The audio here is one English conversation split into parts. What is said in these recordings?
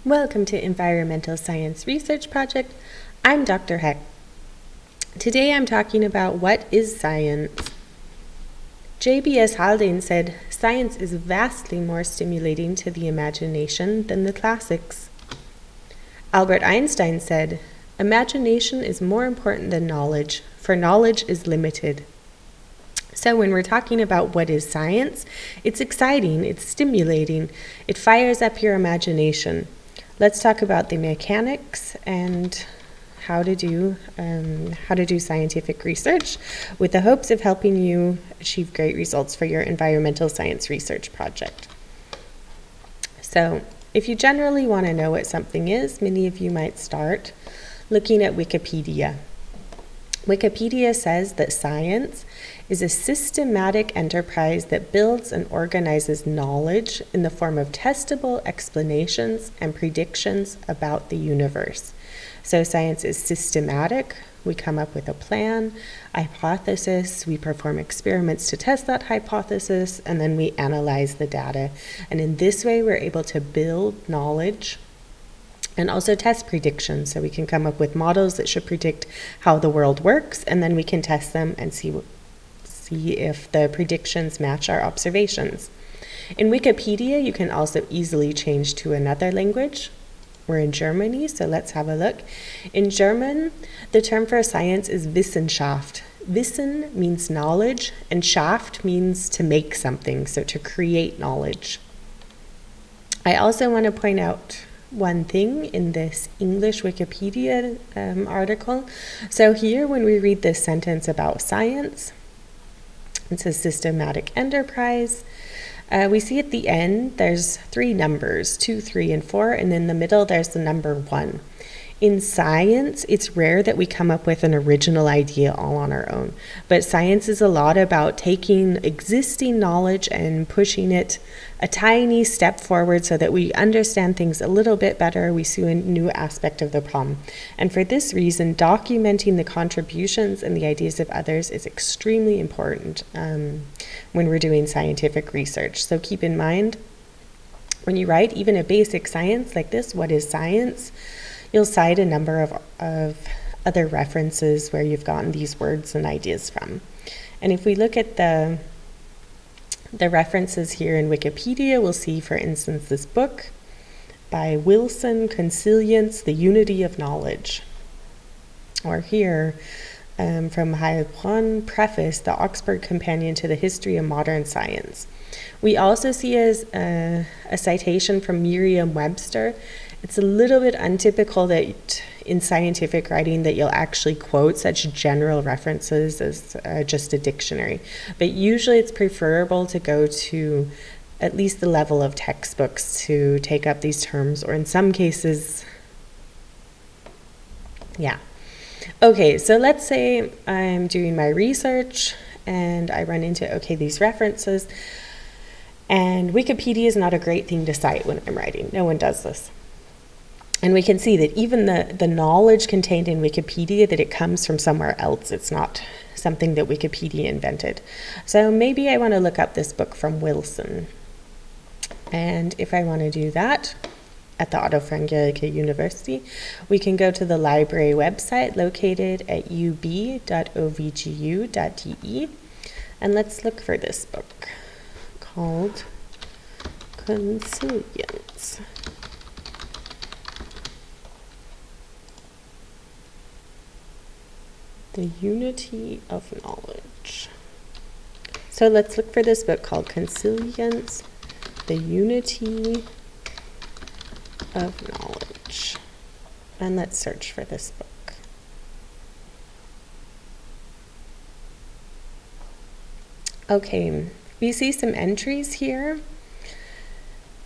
Welcome to Environmental Science Research Project. I'm Dr. Heck. Today I'm talking about what is science. J.B.S. Haldane said, "Science is vastly more stimulating to the imagination than the classics." Albert Einstein said, "Imagination is more important than knowledge, for knowledge is limited." So when we're talking about what is science, it's exciting, it's stimulating, it fires up your imagination. Let's talk about the mechanics and how to do scientific research with the hopes of helping you achieve great results for your environmental science research project. So if you generally want to know what something is, many of you might start looking at Wikipedia. Wikipedia says that science is a systematic enterprise that builds and organizes knowledge in the form of testable explanations and predictions about the universe. So science is systematic. We come up with a plan, a hypothesis, we perform experiments to test that hypothesis, and then we analyze the data. And in this way, we're able to build knowledge and also test predictions. So we can come up with models that should predict how the world works, and then we can test them and see if the predictions match our observations. In Wikipedia, you can also easily change to another language. We're in Germany, so let's have a look. In German, the term for science is Wissenschaft. Wissen means knowledge, and Schaft means to make something, so to create knowledge. I also want to point out one thing in this English Wikipedia article. So here, when we read this sentence about science, it's a systematic enterprise. We see at the end, there's three numbers, 2, 3, and 4, and in the middle, there's the number 1. In science, it's rare that we come up with an original idea all on our own. But science is a lot about taking existing knowledge and pushing it a tiny step forward so that we understand things a little bit better. We see a new aspect of the problem. And for this reason, documenting the contributions and the ideas of others is extremely important when we're doing scientific research. So keep in mind, when you write even a basic science like this, what is science? You'll cite a number of other references where you've gotten these words and ideas from. And if we look at the references here in Wikipedia, we'll see, for instance, this book by Wilson, Consilience, The Unity of Knowledge. Or here, from Heilbronn, Preface, The Oxford Companion to the History of Modern Science. We also see as a citation from Merriam-Webster. It's a little bit untypical that in scientific writing that you'll actually quote such general references as just a dictionary. But usually it's preferable to go to at least the level of textbooks to take up these terms, or in some cases, yeah. Okay, so let's say I'm doing my research and I run into, these references, and Wikipedia is not a great thing to cite when I'm writing. No one does this. And we can see that even the knowledge contained in Wikipedia, that it comes from somewhere else. It's not something that Wikipedia invented. So maybe I want to look up this book from Wilson. And if I want to do that at the Otto-von-Guericke University, we can go to the library website located at ub.ovgu.de. And let's look for this book called Consilience. The Unity of Knowledge. So let's look for this book called Consilience, The Unity of Knowledge. And let's search for this book. Okay, we see some entries here.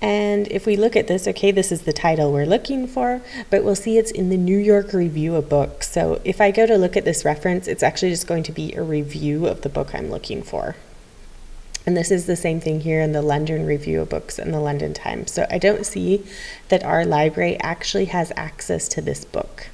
And if we look at this, this is the title we're looking for, but we'll see it's in the New York Review of Books. So if I go to look at this reference, it's actually just going to be a review of the book I'm looking for. And this is the same thing here in the London Review of Books and the London Times. So I don't see that our library actually has access to this book.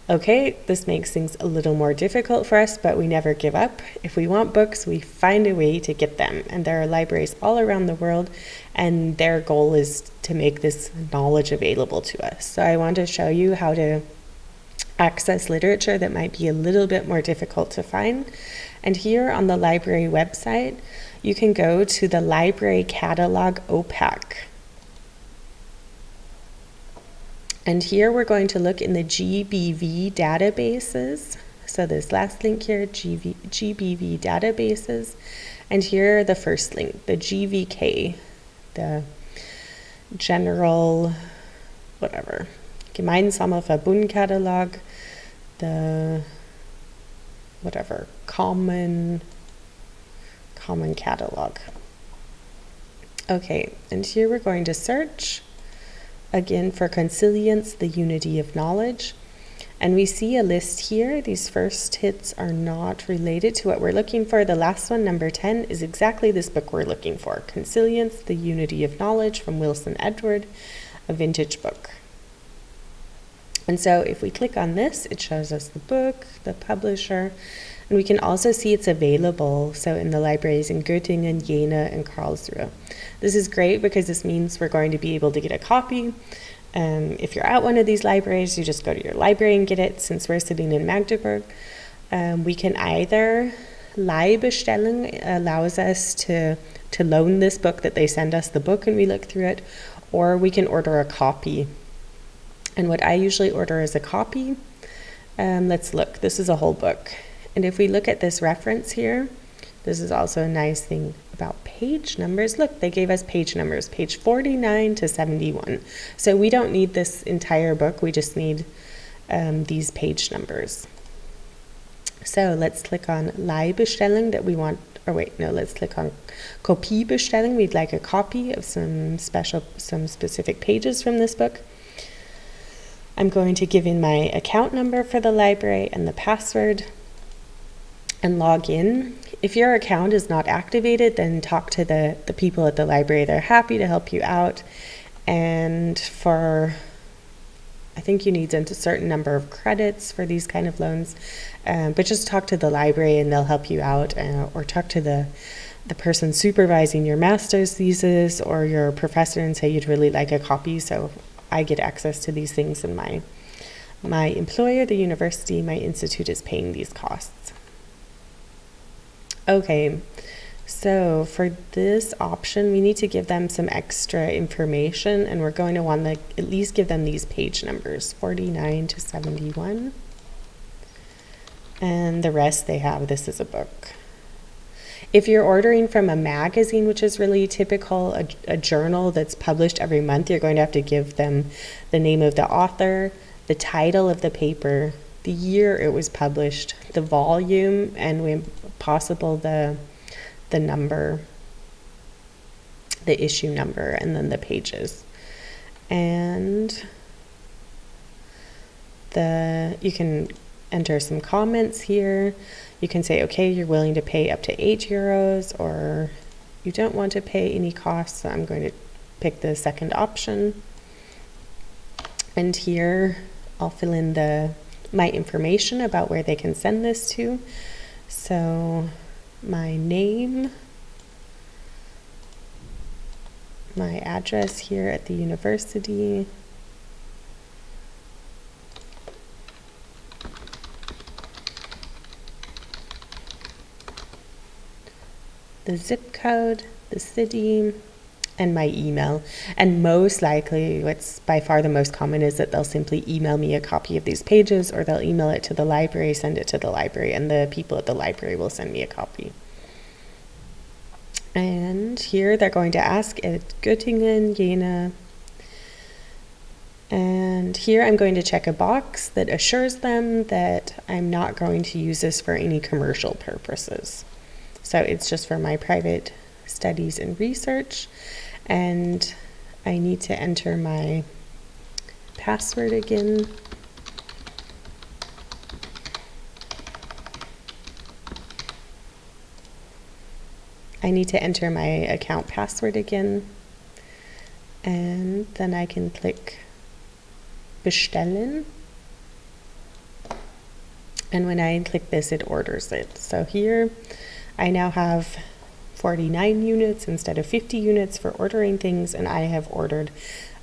Okay, this makes things a little more difficult for us, but we never give up. If we want books, we find a way to get them. And there are libraries all around the world, and their goal is to make this knowledge available to us. So I want to show you how to access literature that might be a little bit more difficult to find. And here on the library website, you can go to the Library Catalog OPAC. And here we're going to look in the GBV databases. So this last link here, GBV databases. And here the first link, the GVK, the general, whatever, Gemeinsamer Verbundkatalog, the whatever, common catalog. Okay, and here we're going to search again for consilience, the unity of knowledge. And we see a list here. These first hits are not related to what we're looking for. The last one, number 10, is exactly this book we're looking for. Consilience, the Unity of Knowledge from Wilson Edward, a vintage book. And so if we click on this, it shows us the book, the publisher, and we can also see it's available. So in the libraries in Göttingen, Jena, and Karlsruhe. This is great because this means we're going to be able to get a copy. If you're at one of these libraries, you just go to your library and get it. Since we're sitting in Magdeburg, we can either Leihbestellung allows us to loan this book, that they send us the book and we look through it, or we can order a copy. And what I usually order is a copy. Let's look. This is a whole book. And if we look at this reference here, this is also a nice thing about page numbers. Look, they gave us page numbers, page 49 to 71. So we don't need this entire book. We just need these page numbers. So let's click on Leihbestellung that we want, or wait, no, let's click on Kopiebestellung. We'd like a copy of some specific pages from this book. I'm going to give in my account number for the library and the password and log in. If your account is not activated, then talk to the people at the library. They're happy to help you out. And I think you need a certain number of credits for these kind of loans. But just talk to the library and they'll help you out, or talk to the person supervising your master's thesis or your professor and say you'd really like a copy. So I get access to these things, and my employer, the university, my institute, is paying these costs. Okay, so for this option, we need to give them some extra information, and we're going to want to at least give them these page numbers, 49 to 71. And the rest they have, this is a book. If you're ordering from a magazine, which is really typical, a journal that's published every month, you're going to have to give them the name of the author, the title of the paper, the year it was published, the volume, and when possible the number, the issue number, and then the pages. And you can enter some comments here. You can say, okay, you're willing to pay up to €8, or you don't want to pay any costs. So I'm going to pick the second option. And here I'll fill in my information about where they can send this to. So my name, my address here at the university, the zip code, the city, and my email. And most likely, what's by far the most common, is that they'll simply email me a copy of these pages, or they'll email it to the library, send it to the library, and the people at the library will send me a copy. And here they're going to ask at Göttingen, Jena. And here I'm going to check a box that assures them that I'm not going to use this for any commercial purposes. So it's just for my private studies and research. And I need to enter my password again. I need to enter my account password again. And then I can click Bestellen. And when I click this, it orders it. So here I now have 49 units instead of 50 units for ordering things, and I have ordered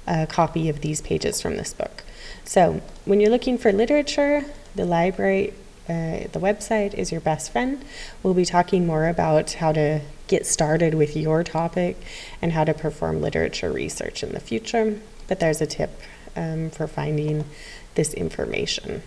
a copy of these pages from this book. So when you're looking for literature, the library, the website is your best friend. We'll be talking more about how to get started with your topic and how to perform literature research in the future, but there's a tip for finding this information.